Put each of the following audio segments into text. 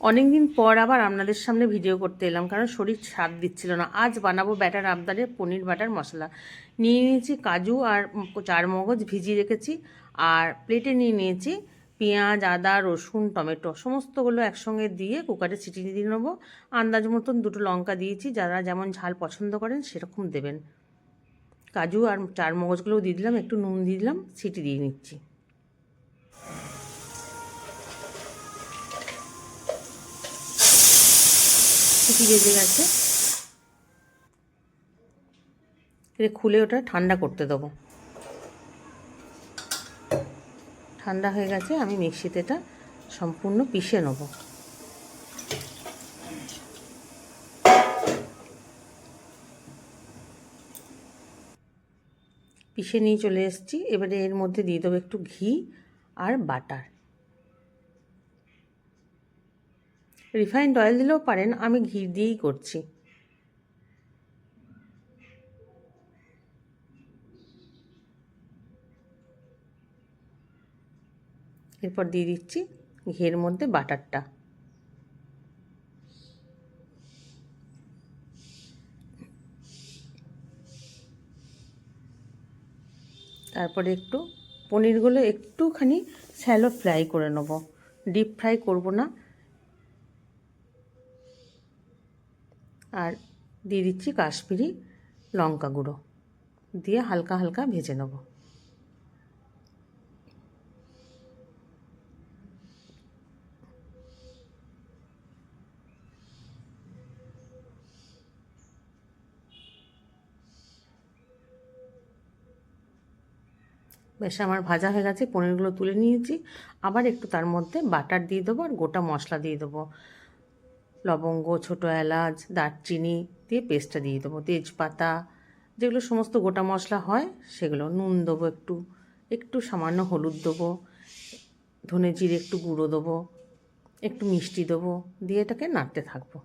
অনেক দিন পর আবার আপনাদের সামনে ভিডিও করতে এলাম, কারণ শরীর সাথ দিচ্ছিল না। আজ বানাবো ব্যাটার আবদারের পনির বাটার মশলা। নিয়ে নিয়েছি কাজু আর চারমগজ ভিজিয়ে রেখেছি, আর প্লেটে নিয়ে নিয়েছি পেঁয়াজ, আদা, রসুন, টমেটো সমস্তগুলো একসঙ্গে দিয়ে কুকারে সিটি দিয়ে নেবো। আন্দাজ মতন দুটো লঙ্কা দিয়েছি, যারা যেমন ঝাল পছন্দ করেন সেরকম দেবেন। কাজু আর চারমগজগুলোও দিয়ে দিলাম, একটু নুন দিয়ে দিলাম, সিটি দিয়ে নিচ্ছি। সিটি বেজে গেছে, এটা খুলে ওটা ঠান্ডা করতে দেবো। ঠান্ডা হয়ে গেছে, আমি মিক্সিতে এটা সম্পূর্ণ পিষে নেব। পিষে নিয়ে চলে এসেছি। এবারে এর মধ্যে দিয়ে দেবো একটু ঘি আর বাটার। রিফাইন্ড অয়েল দিলেও পারেন, আমি ঘি দিয়েই করছি। এরপর দিয়ে দিচ্ছি ঘিয়ের মধ্যে বাটারটা। তারপরে একটু পনিরগুলো একটুখানি শ্যালো ফ্রাই করে নেব, ডিপ ফ্রাই করব না। আর দিয়ে দিচ্ছি কাশ্মীরি লঙ্কা গুঁড়ো, দিয়ে হালকা হালকা ভেজে নেব। বেশ আমার ভাজা হয়ে গেছে, পনিরগুলো তুলে নিয়েছি। আবার একটু তার মধ্যে বাটার দিয়ে দেবো আর গোটা মশলা দিয়ে দেবো। লবঙ্গ, ছোটো এলাচ, দারচিনি দিয়ে পেস্টটা দিয়ে দেবো, তেজপাতা, যেগুলো সমস্ত গোটা মশলা হয় সেগুলো। নুন দেবো একটু, একটু সামান্য হলুদ দেবো, ধনে জিরে একটু গুঁড়ো দেবো, একটু মিষ্টি দেবো, দিয়ে এটাকে নাড়তে থাকবো।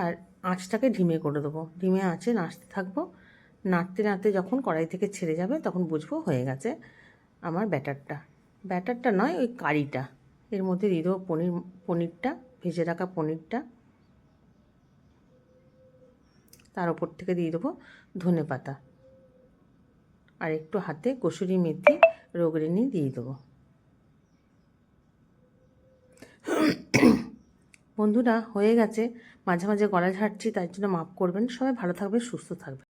আর আঁচটাকে ধিমে করে দেবো, ধিমে আঁচে নাড়তে থাকবো। নাড়তে নাড়তে যখন কড়াই থেকে ছেড়ে যাবে তখন বুঝবো হয়ে গেছে আমার ব্যাটারটা। ব্যাটারটা নয়, ওই কারিটা। এর মধ্যে দিয়ে দেবো পনিরটা, ভেজে রাখা পনিরটা। তার ওপর থেকে দিয়ে দেবো ধনেপাতা, আর একটু হাতে কসুরি মেথি রগড়ে নিয়ে দিয়ে দেবো। বন্ধুরা, হয়ে গেছে। মাঝে মাঝে গলা ঝাড়ছি, তাই জন্য মাফ করবেন। সবাই ভালো থাকবে, সুস্থ থাকবে।